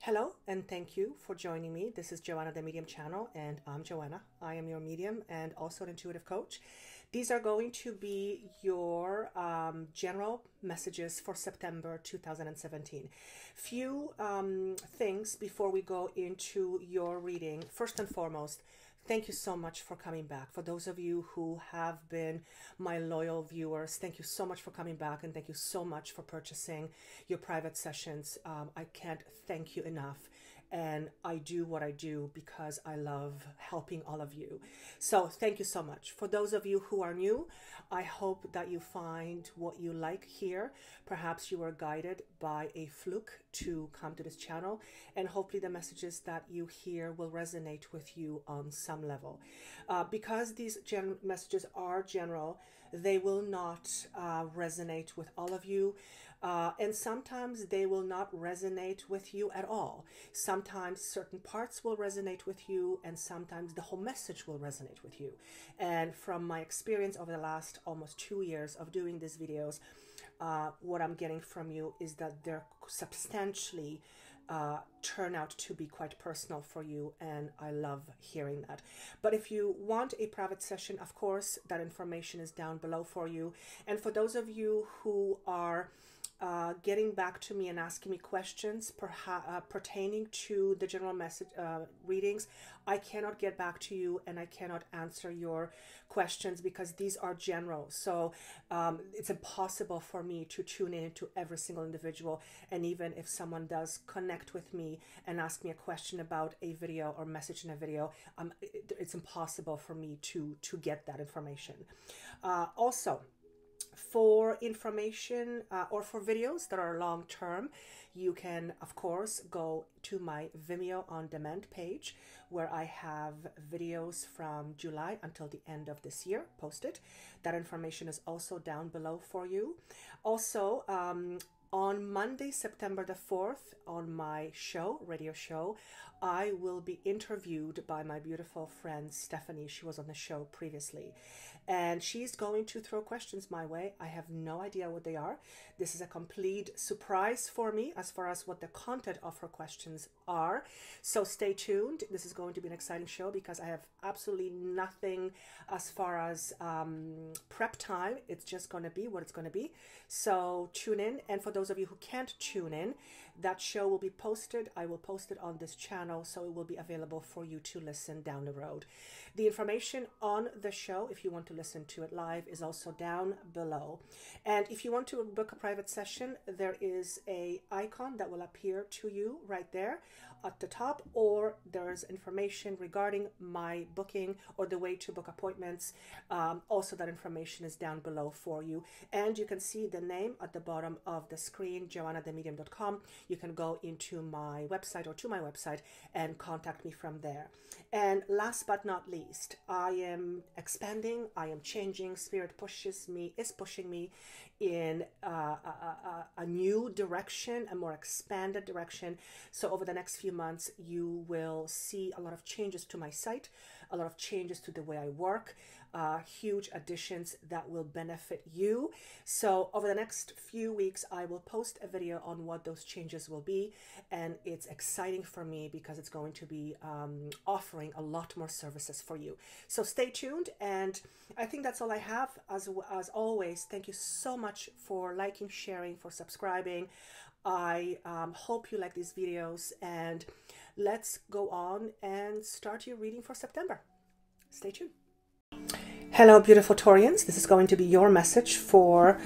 Hello and thank you for joining me. This is Joanna, the Medium channel, and I'm Joanna. I am your medium and also an intuitive coach. These are going to be your general messages for September 2017. Few things before we go into your reading. First and foremost, thank you so much for coming back. For those of you who have been my loyal viewers, thank you so much for coming back, and thank you so much for purchasing your private sessions. I can't thank you enough. And I do what I do because I love helping all of you. So thank you so much. For those of you who are new, I hope that you find what you like here. Perhaps you were guided by a fluke to come to this channel, and hopefully the messages that you hear will resonate with you on some level. Because these messages are general, they will not resonate with all of you. And sometimes they will not resonate with you at all. Sometimes certain parts will resonate with you, and sometimes the whole message will resonate with you. And from my experience over the last almost 2 years of doing these videos, what I'm getting from you is that they're substantially turn out to be quite personal for you, and I love hearing that. But if you want a private session, of course, that information is down below for you. And for those of you who are getting back to me and asking me questions pertaining to the general message readings, I cannot get back to you and I cannot answer your questions because these are general. So it's impossible for me to tune in to every single individual. And even if someone does connect with me and ask me a question about a video or message in a video, it's impossible for me to get that information. Also, for information or for videos that are long term, you can of course go to my Vimeo On Demand page, where I have videos from July until the end of this year posted. That information is also down below for you. Also, on Monday, September the 4th, on my show, radio show, I will be interviewed by my beautiful friend Stephanie. She was on the show previously, and she's going to throw questions my way. I have no idea what they are. This is a complete surprise for me as far as what the content of her questions are. So stay tuned. This is going to be an exciting show because I have absolutely nothing as far as prep time. It's just going to be what it's going to be. So tune in. And for those of you who can't tune in, that show will be posted. I will post it on this channel, so it will be available for you to listen down the road. The information on the show, if you want to listen to it live, is also down below. And if you want to book a private session, there is an icon that will appear to you right there at the top, or there's information regarding my booking or the way to book appointments. Also, that information is down below for you. And you can see the name at the bottom of the screen, joannademedium.com. You can go into my website or to my website and contact me from there. And last but not least, I am expanding, I am changing. Spirit is pushing me in a new direction, a more expanded direction. So over the next few months, you will see a lot of changes to my site, a lot of changes to the way I work, huge additions that will benefit you. So over the next few weeks, I will post a video on what those changes will be, and it's exciting for me because it's going to be offering a lot more services for you. So stay tuned, and I think that's all I have. As always, thank you so much for liking, sharing, for subscribing. I hope you like these videos, and let's go on and start your reading for September. Stay tuned. Hello, beautiful Taurians. This is going to be your message for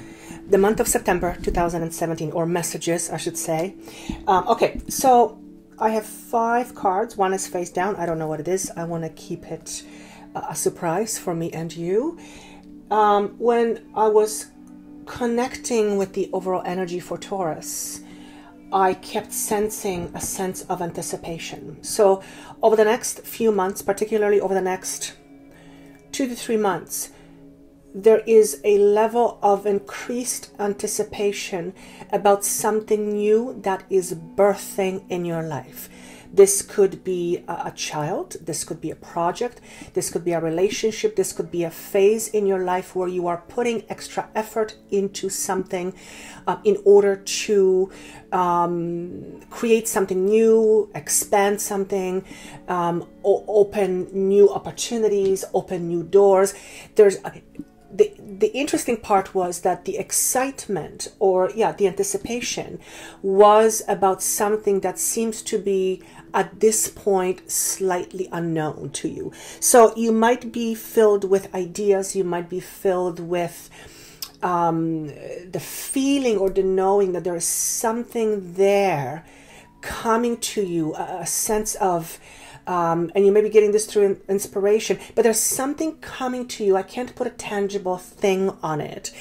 the month of September 2017, or messages, I should say. Okay, so I have 5 cards. One is face down. I don't know what it is. I want to keep it a surprise for me and you. When I was connecting with the overall energy for Taurus, I kept sensing a sense of anticipation. So over the next few months, particularly over the next 2 to 3 months, there is a level of increased anticipation about something new that is birthing in your life. This could be a child. This could be a project. This could be a relationship. This could be a phase in your life where you are putting extra effort into something in order to create something new, expand something, open new opportunities, open new doors. The interesting part was that the excitement, or the anticipation, was about something that seems to be at this point slightly unknown to you. So you might be filled with ideas, you might be filled with the feeling or the knowing that there is something there coming to you, a sense of and you may be getting this through inspiration, but there's something coming to you. I can't put a tangible thing on it,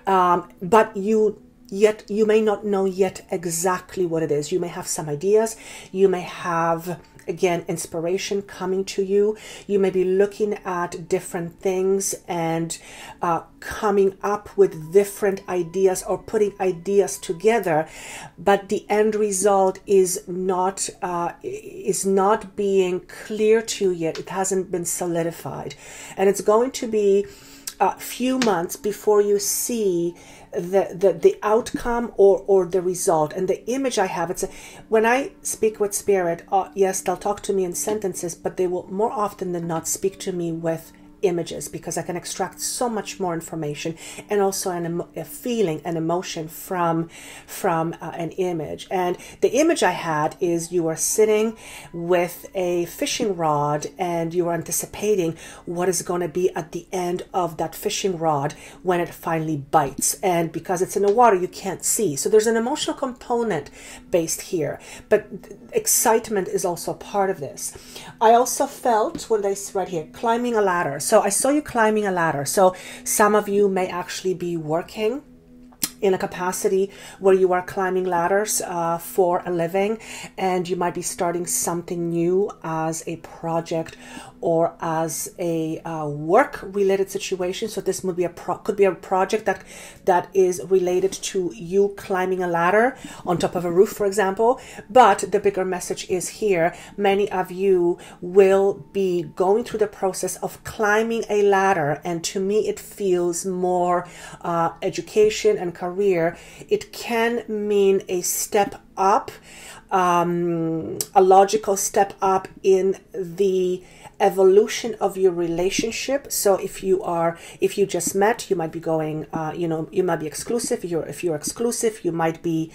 but you may not know yet exactly what it is. You may have some ideas. You may have, again, inspiration coming to you. You may be looking at different things and coming up with different ideas or putting ideas together, but the end result is not being clear to you yet. It hasn't been solidified, and it's going to be a few months before you see the outcome or the result. And the image I have, when I speak with spirit, yes, they'll talk to me in sentences, but they will more often than not speak to me with images, because I can extract so much more information and also a feeling, an emotion from an image. And the image I had is you are sitting with a fishing rod and you are anticipating what is going to be at the end of that fishing rod when it finally bites. And because it's in the water, you can't see. So there's an emotional component based here, but excitement is also part of this. I also felt, what did I write here? Climbing a ladder. So I saw you climbing a ladder. So some of you may actually be working in a capacity where you are climbing ladders for a living, and you might be starting something new as a project or as a work-related situation. So this would be could be a project that is related to you climbing a ladder on top of a roof, for example. But the bigger message is here: many of you will be going through the process of climbing a ladder, and to me, it feels more education and career. It can mean a step up, a logical step up in the evolution of your relationship. So if you just met, you might be going, you might be exclusive. If you're exclusive, you might be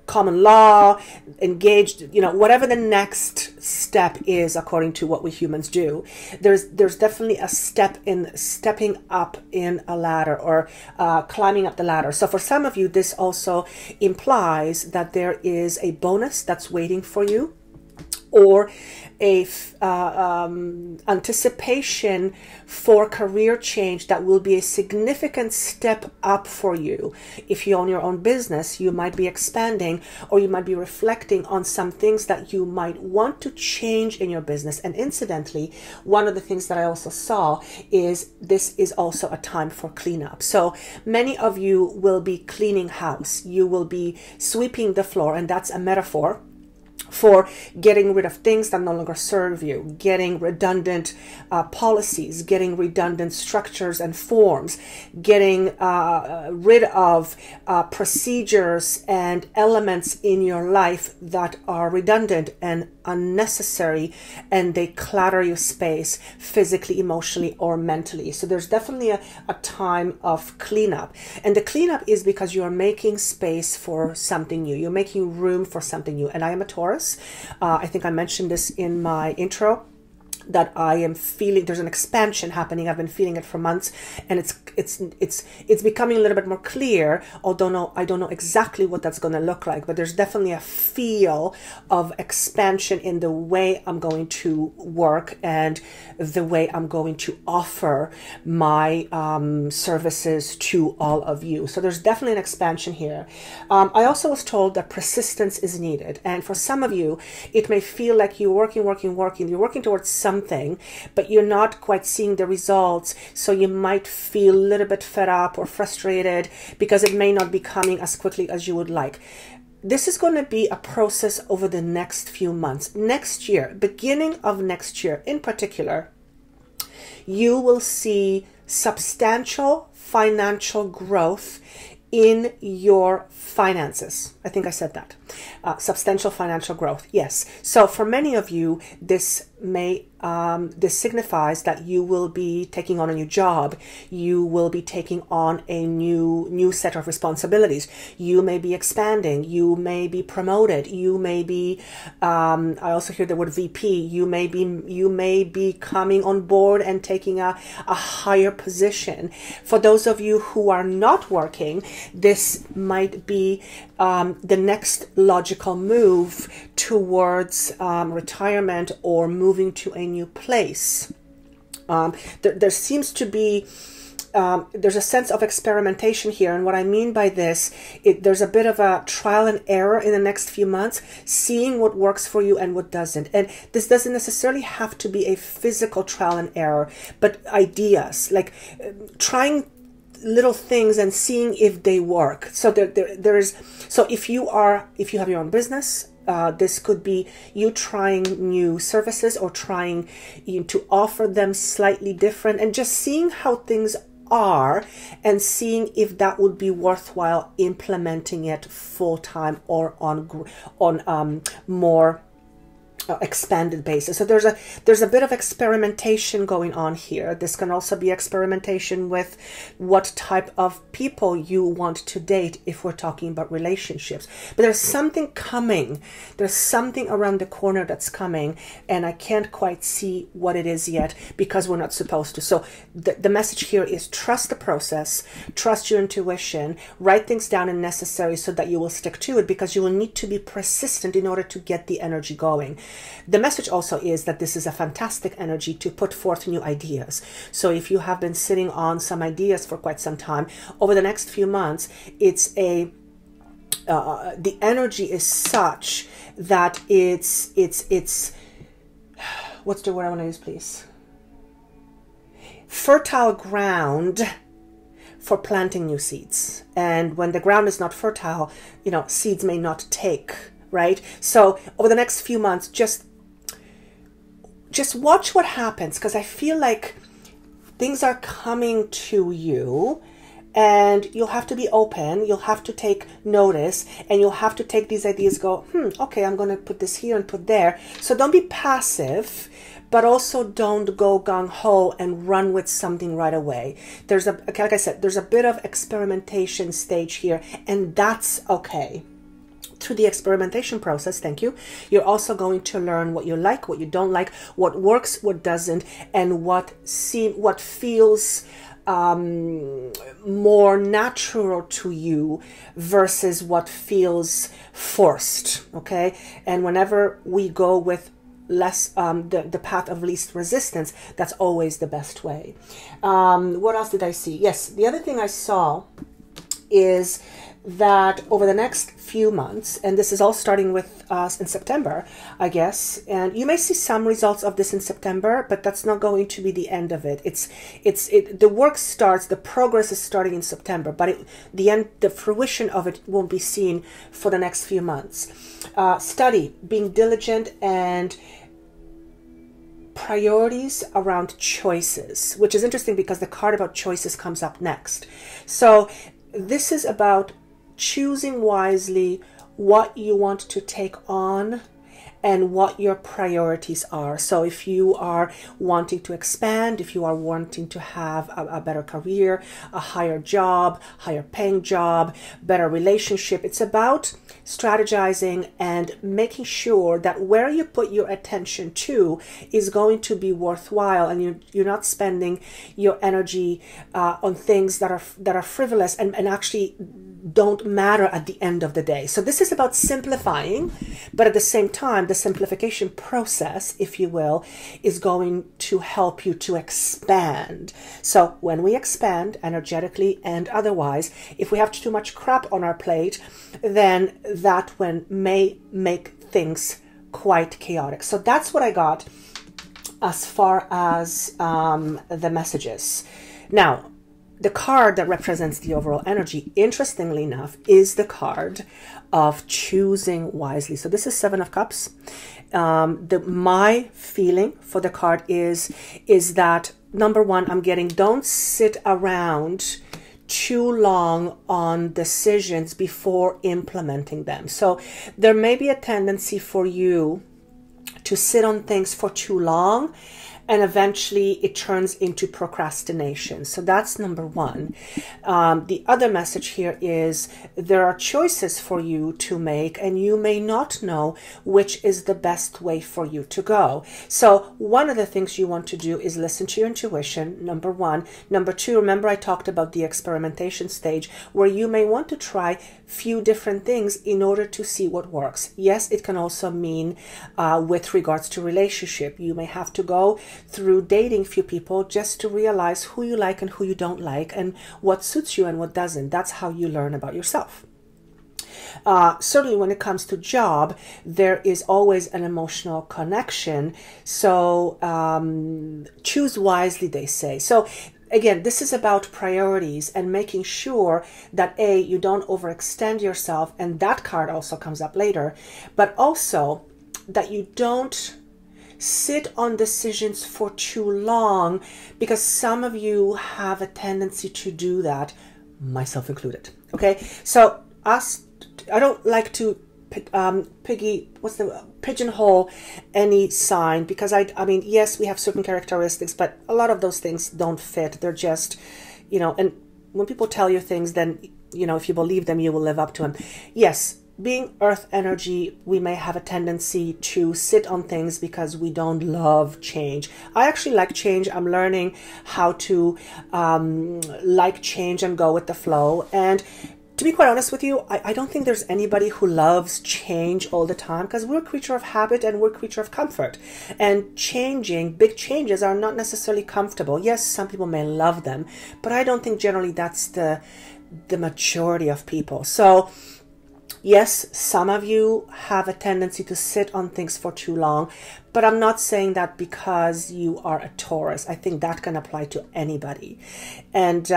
common law, engaged, whatever the next step is according to what we humans do. There's definitely a step in stepping up in a ladder or climbing up the ladder. So for some of you, this also implies that there is a bonus that's waiting for you, or a anticipation for career change that will be a significant step up for you. If you own your own business, you might be expanding, or you might be reflecting on some things that you might want to change in your business. And incidentally, one of the things that I also saw is this is also a time for cleanup. So many of you will be cleaning house. You will be sweeping the floor, and that's a metaphor for getting rid of things that no longer serve you, getting redundant policies, getting redundant structures and forms, getting rid of procedures and elements in your life that are redundant and unnecessary, and they clutter your space physically, emotionally, or mentally. So there's definitely a time of cleanup. And the cleanup is because you are making space for something new. You're making room for something new. And I am a Taurus. I think I mentioned this in my intro, that I am feeling there's an expansion happening. I've been feeling it for months, and it's becoming a little bit more clear, although I don't know exactly what that's going to look like, but there's definitely a feel of expansion in the way I'm going to work and the way I'm going to offer my services to all of you. So there's definitely an expansion here. I also was told that persistence is needed, and for some of you, it may feel like you're working, you're working towards something, but you're not quite seeing the results. So you might feel a little bit fed up or frustrated because it may not be coming as quickly as you would like. this is going to be a process over the next few months. Next year, beginning of next year in particular, you will see substantial financial growth in your finances. I think I said that. Substantial financial growth. Yes. So for many of you, this signifies that you will be taking on a new job. You will be taking on a new set of responsibilities. You may be expanding. You may be promoted. You may be, I also hear the word VP. You may be coming on board and taking a higher position. For those of you who are not working, this might be the next logical move towards retirement or moving to a new place. There seems to be there's a sense of experimentation here, and what I mean by this, there's a bit of a trial and error in the next few months, seeing what works for you and what doesn't. And this doesn't necessarily have to be a physical trial and error, but ideas, like trying little things and seeing if they work. So so if you have your own business, this could be you trying new services or trying to offer them slightly different and just seeing how things are and seeing if that would be worthwhile implementing it full-time or on more expanded basis. So there's a bit of experimentation going on here. This can also be experimentation with what type of people you want to date if we're talking about relationships. But there's something coming. There's something around the corner that's coming, and I can't quite see what it is yet because we're not supposed to. So the message here is trust the process, trust your intuition, write things down if necessary so that you will stick to it, because you will need to be persistent in order to get the energy going. The message also is that this is a fantastic energy to put forth new ideas. So if you have been sitting on some ideas for quite some time, over the next few months, the energy is such that it's what's the word I want to use, please? Fertile ground for planting new seeds. And when the ground is not fertile, seeds may not take. Right? So over the next few months, just watch what happens, because I feel like things are coming to you and you'll have to be open, you'll have to take notice, and you'll have to take these ideas, go, okay, I'm going to put this here and put there. So don't be passive, but also don't go gung-ho and run with something right away. Like I said, there's a bit of experimentation stage here, and that's okay. Through the experimentation process, you're also going to learn what you like, what you don't like, what works, what doesn't, and what feels more natural to you versus what feels forced. Okay, and whenever we go with less the path of least resistance, that's always the best way. What else did I see? Yes, the other thing I saw is that over the next few months, and this is all starting with us in September, I guess, and you may see some results of this in September, but that's not going to be the end of it. The work starts, the progress is starting in September, but the fruition of it won't be seen for the next few months. Study, being diligent, and priorities around choices, which is interesting because the card about choices comes up next. So this is about choosing wisely what you want to take on and what your priorities are. So if you are wanting to expand, if you are wanting to have a better career, a higher job, higher paying job, better relationship, it's about strategizing and making sure that where you put your attention to is going to be worthwhile, and you're not spending your energy on things that are frivolous and actually don't matter at the end of the day. So this is about simplifying, but at the same time, the simplification process, if you will, is going to help you to expand. So when we expand energetically and otherwise, if we have too much crap on our plate, then that one may make things quite chaotic. So that's what I got as far as the messages. Now, the card that represents the overall energy, interestingly enough, is the card of choosing wisely. So this is Seven of Cups. My feeling for the card is that, number one, I'm getting, don't sit around too long on decisions before implementing them. So there may be a tendency for you to sit on things for too long, and eventually it turns into procrastination. So that's number one. The other message here is there are choices for you to make, and you may not know which is the best way for you to go. So one of the things you want to do is listen to your intuition, number one. Number two, remember I talked about the experimentation stage, where you may want to try few different things in order to see what works. Yes, it can also mean with regards to relationship. You may have to go through dating few people just to realize who you like and who you don't like, and what suits you and what doesn't. That's how you learn about yourself. Certainly when it comes to job, there is always an emotional connection. So choose wisely, they say. So again, this is about priorities and making sure that A, you don't overextend yourself, and that card also comes up later, but also that you don't sit on decisions for too long, because some of you have a tendency to do that, myself included. Okay, so I don't like to pigeonhole any sign, because I mean, yes, we have certain characteristics, but a lot of those things don't fit. They're just, you know, and when people tell you things, then, you know, if you believe them, you will live up to them. Yes, being earth energy, we may have a tendency to sit on things because we don't love change. I actually like change. I'm learning how to like change and go with the flow. And to be quite honest with you, I don't think there's anybody who loves change all the time, because we're a creature of habit and we're a creature of comfort. And changing, big changes are not necessarily comfortable. Yes, some people may love them, but I don't think generally that's the majority of people. So yes, some of you have a tendency to sit on things for too long, but I'm not saying that because you are a Taurus. I think that can apply to anybody. And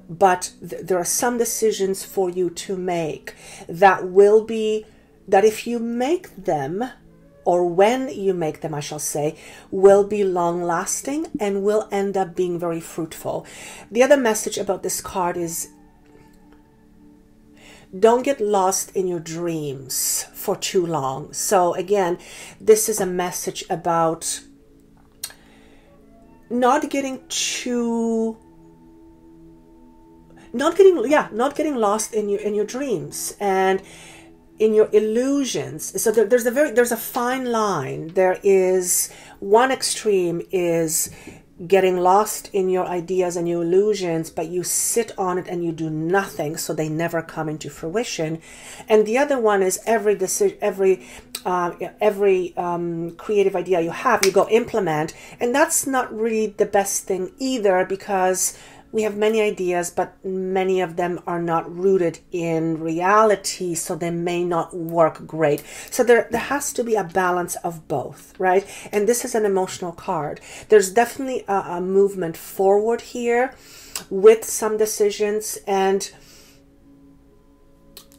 but there are some decisions for you to make that will be, that if you make them, or when you make them, I shall say, will be long lasting and will end up being very fruitful. The other message about this card is, don't get lost in your dreams for too long. So again, this is a message about not getting lost in your dreams and in your illusions. So there's a fine line. There is one extreme is getting lost in your ideas and your illusions, but you sit on it and you do nothing, so they never come into fruition. And the other one is every decision, every creative idea you have, you go implement, and that's not really the best thing either, because we have many ideas, but many of them are not rooted in reality, so they may not work great. So there has to be a balance of both, right? And this is an emotional card. There's definitely a movement forward here with some decisions, and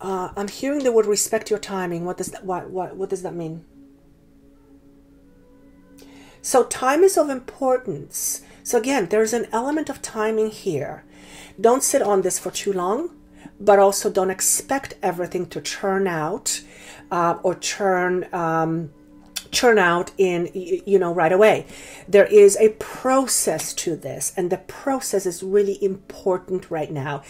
I'm hearing the word respect your timing. What does that mean? So time is of importance. So again, there's an element of timing here. Don't sit on this for too long, but also don't expect everything to turn out or churn out in, you know, right away. There is a process to this, and the process is really important right now.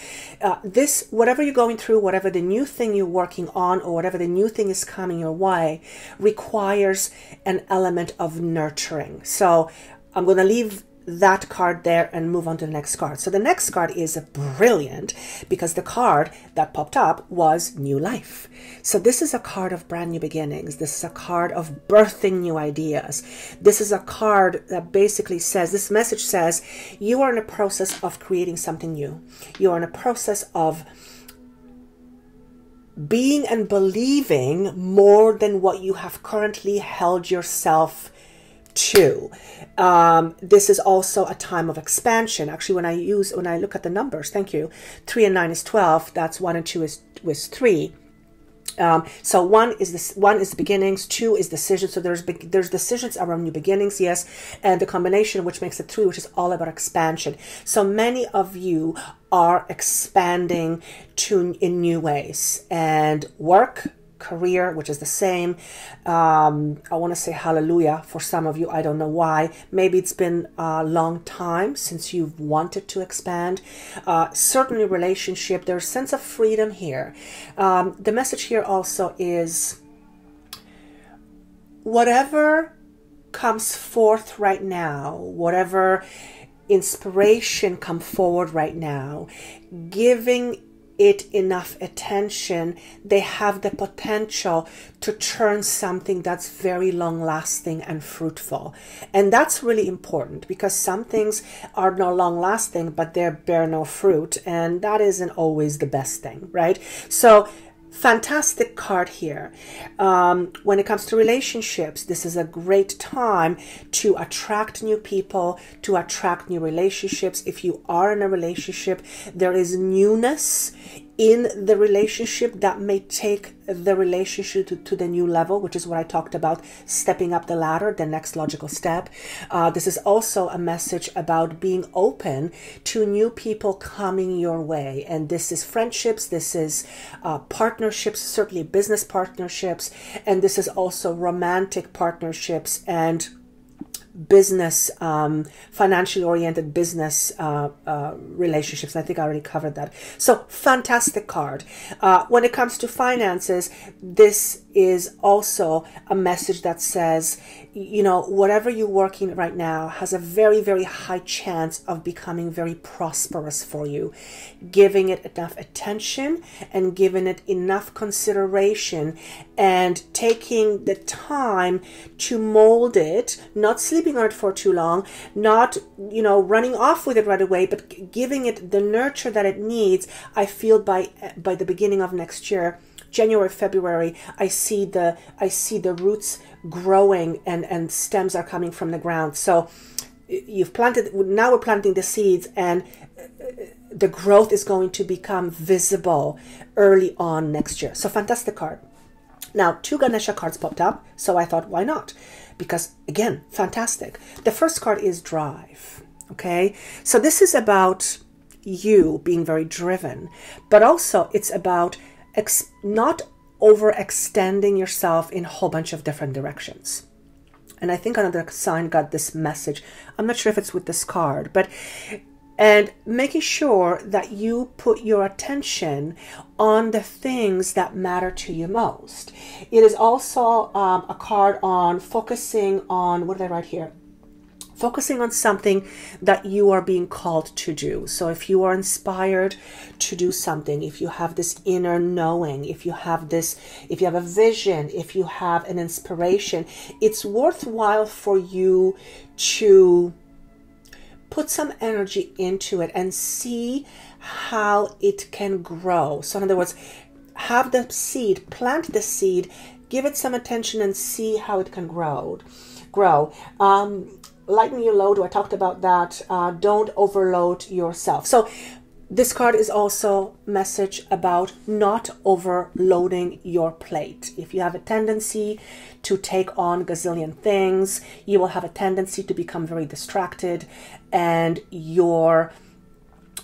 Whatever you're going through, whatever the new thing you're working on, or whatever the new thing is coming your way, requires an element of nurturing. So I'm going to leave that card there and move on to the next card. So the next card is brilliant, because the card that popped up was new life. So this is a card of brand new beginnings. This is a card of birthing new ideas. This is a card that basically says, this message says, you are in a process of creating something new. You are in a process of being and believing more than what you have currently held yourself to. This is also a time of expansion. Actually, when I look at the numbers, thank you, 3 and 9 is 12. That's 1 and 2 is 3. So one is beginnings, 2 is decisions. So there's decisions around new beginnings, yes, and the combination, which makes it 3, which is all about expansion. So many of you are expanding in new ways, and work, career, which is the same. I want to say hallelujah for some of you. I don't know why. Maybe it's been a long time since you've wanted to expand. Certainly relationship, there's a sense of freedom here. The message here also is whatever comes forth right now, whatever inspiration come forward right now, giving it enough attention, they have the potential to turn something that's very long lasting and fruitful. And that's really important, because some things are no long lasting, but they bear no fruit, and that isn't always the best thing, right? So fantastic card here. When it comes to relationships, this is a great time to attract new people, to attract new relationships. If you are in a relationship, there is newness in the relationship that may take the relationship to the new level, which is what I talked about, stepping up the ladder, the next logical step. This is also a message about being open to new people coming your way. And this is friendships, this is partnerships, certainly business partnerships, and this is also romantic partnerships and business, financially oriented business relationships. I think I already covered that. So fantastic card. When it comes to finances, this is also a message that says, you know, whatever you're working right now has a very, very high chance of becoming very prosperous for you. Giving it enough attention and giving it enough consideration and taking the time to mold it, not sleeping on it for too long, not, you know, running off with it right away, but giving it the nurture that it needs. I feel by the beginning of next year, January, February, I see the roots growing and stems are coming from the ground. So you've planted, now we're planting the seeds, and the growth is going to become visible early on next year. So fantastic card. Now 2 Ganesha cards popped up, so I thought, why not? Because again, fantastic. The first card is drive. Okay, so this is about you being very driven, but also it's about not overextending yourself in a whole bunch of different directions. And I think another sign got this message. I'm not sure if it's with this card, but and making sure that you put your attention on the things that matter to you most. It is also a card on focusing on, what did I write here? Focusing on something that you are being called to do. So if you are inspired to do something, if you have this inner knowing, if you have a vision, if you have an inspiration, it's worthwhile for you to put some energy into it and see how it can grow. So in other words, have the seed, plant the seed, give it some attention and see how it can grow. Lighten your load, I talked about that. Don't overload yourself. So this card is also a message about not overloading your plate. If you have a tendency to take on gazillion things, you will have a tendency to become very distracted, and your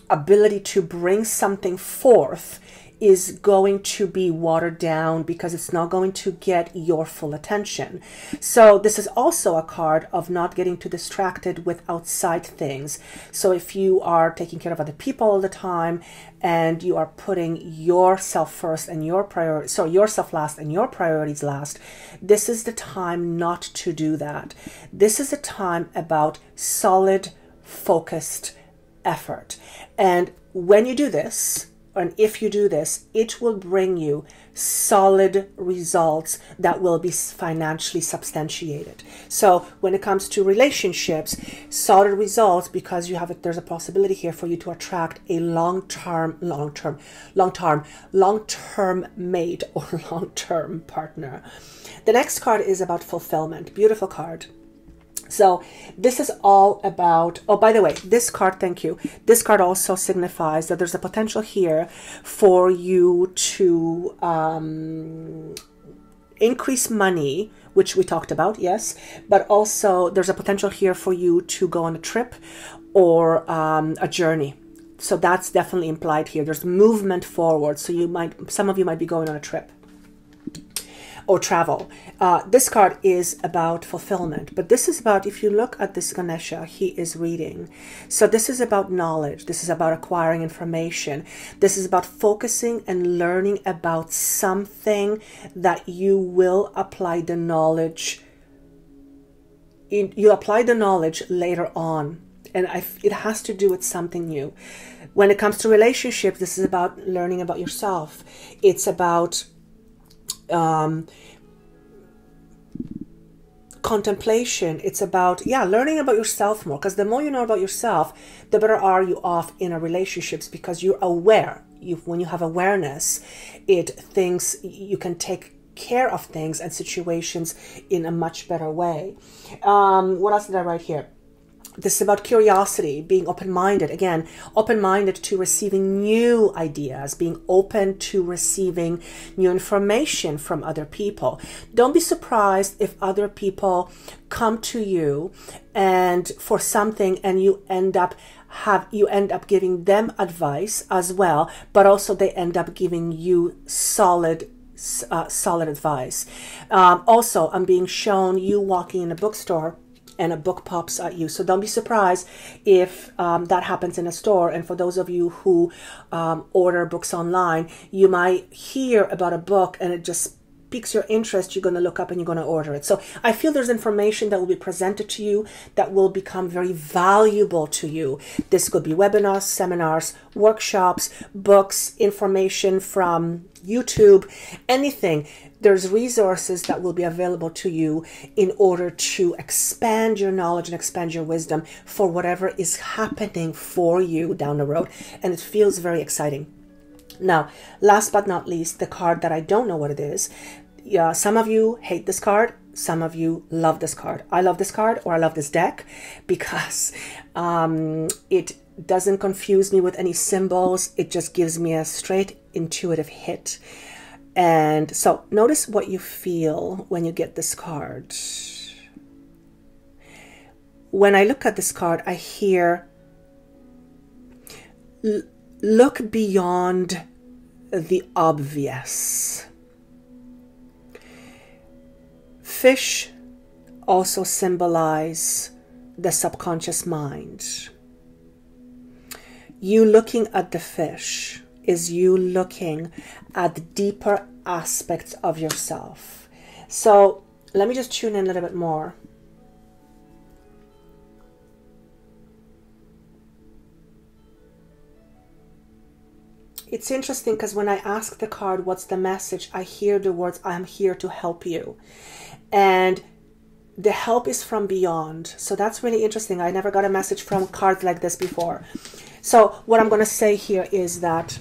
ability to bring something forth is going to be watered down because it's not going to get your full attention. So this is also a card of not getting too distracted with outside things. So if you are taking care of other people all the time and you are putting yourself first and your priorities, so yourself last and your priorities last, this is the time not to do that. This is a time about solid, focused effort. And when you do this, and if you do this, it will bring you solid results that will be financially substantiated. So when it comes to relationships, solid results, because you have there's a possibility here for you to attract a long-term mate or long-term partner. The next card is about fulfillment. Beautiful card. So this is all about, oh, by the way, this card, thank you. This card also signifies that there's a potential here for you to increase money, which we talked about, yes. But also there's a potential here for you to go on a trip or a journey. So that's definitely implied here. There's movement forward. So some of you might be going on a trip or travel. This card is about fulfillment, but this is about, if you look at this Ganesha, he is reading. So this is about knowledge. This is about acquiring information. This is about focusing and learning about something that you will apply the knowledge. You apply the knowledge later on, and it has to do with something new. When it comes to relationships, this is about learning about yourself. It's about contemplation. It's about, learning about yourself more, because the more you know about yourself, the better are you off in a relationships, because you're aware. When you have awareness, you can take care of things and situations in a much better way. What else did I write here? This is about curiosity, being open-minded. Again, open-minded to receiving new ideas, being open to receiving new information from other people. Don't be surprised if other people come to you and for something, and you end up giving them advice as well, but also they end up giving you solid advice. Also, I'm being shown you walking in a bookstore and a book pops at you. So don't be surprised if that happens in a store. And for those of you who order books online, you might hear about a book and it just piques your interest. You're going to look up and you're going to order it. So I feel there's information that will be presented to you that will become very valuable to you. This could be webinars, seminars, workshops, books, information from YouTube, anything. There's resources that will be available to you in order to expand your knowledge and expand your wisdom for whatever is happening for you down the road. And it feels very exciting. Now, last but not least, the card that I don't know what it is. Some of you hate this card. Some of you love this card. I love this card, or I love this deck, because it doesn't confuse me with any symbols. It just gives me a straight intuitive hit. And so notice what you feel when you get this card. When I look at this card, I hear, look beyond the obvious. Fish also symbolize the subconscious mind. You looking at the fish is you looking at the deeper aspects of yourself. So let me just tune in a little bit more. It's interesting because when I ask the card, what's the message? I hear the words, I'm here to help you. And the help is from beyond. So that's really interesting. I never got a message from cards like this before. So what I'm going to say here is that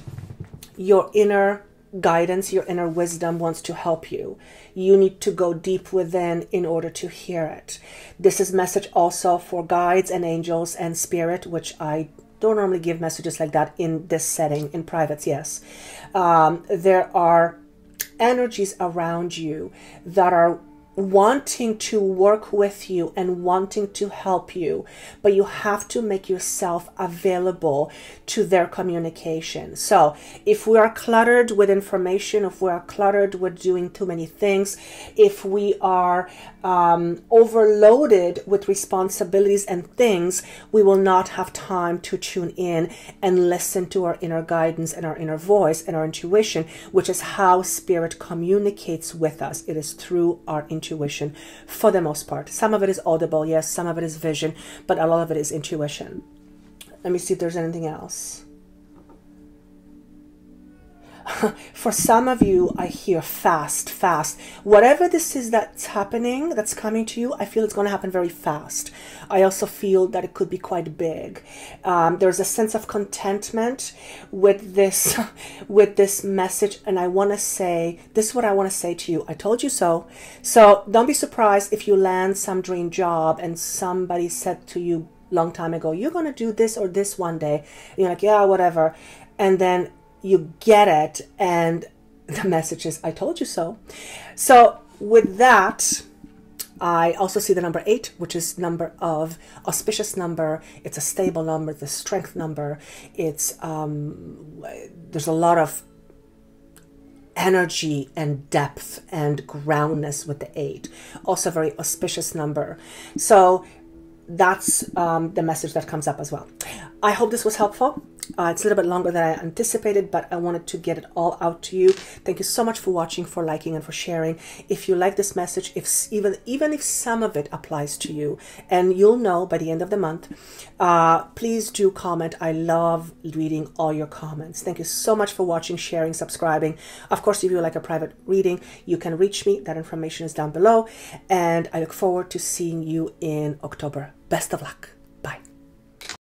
your inner guidance, your inner wisdom wants to help you. You need to go deep within in order to hear it. This is message also for guides and angels and spirit, which I don't normally give messages like that in this setting. In privates, yes. There are energies around you that are wanting to work with you and wanting to help you, but you have to make yourself available to their communication. So if we are cluttered with information, if we are cluttered with doing too many things, if we are overloaded with responsibilities and things, we will not have time to tune in and listen to our inner guidance and our inner voice and our intuition, which is how spirit communicates with us. It is through our intuition for the most part. Some of it is audible, yes, some of it is vision, but a lot of it is intuition. Let me see if there's anything else. For some of you, I hear fast. Whatever this is that's happening, that's coming to you, I feel it's going to happen very fast. I also feel that it could be quite big. There's a sense of contentment with this, with this message. And I want to say, this is what I want to say to you. I told you so. So don't be surprised if you land some dream job and somebody said to you long time ago, you're going to do this or this one day. And you're like, yeah, whatever. And then you get it, and the message is, I told you so. So with that, I also see the number 8, which is number of auspicious number. It's a stable number, the strength number. It's there's a lot of energy and depth and groundness with the 8. Also a very auspicious number. So that's the message that comes up as well. I hope this was helpful. It's a little bit longer than I anticipated, but I wanted to get it all out to you. Thank you so much for watching, for liking, and for sharing. If you like this message, even if some of it applies to you, and you'll know by the end of the month, please do comment. I love reading all your comments. Thank you so much for watching, sharing, subscribing. Of course, if you like a private reading, you can reach me. That information is down below. And I look forward to seeing you in October. Best of luck.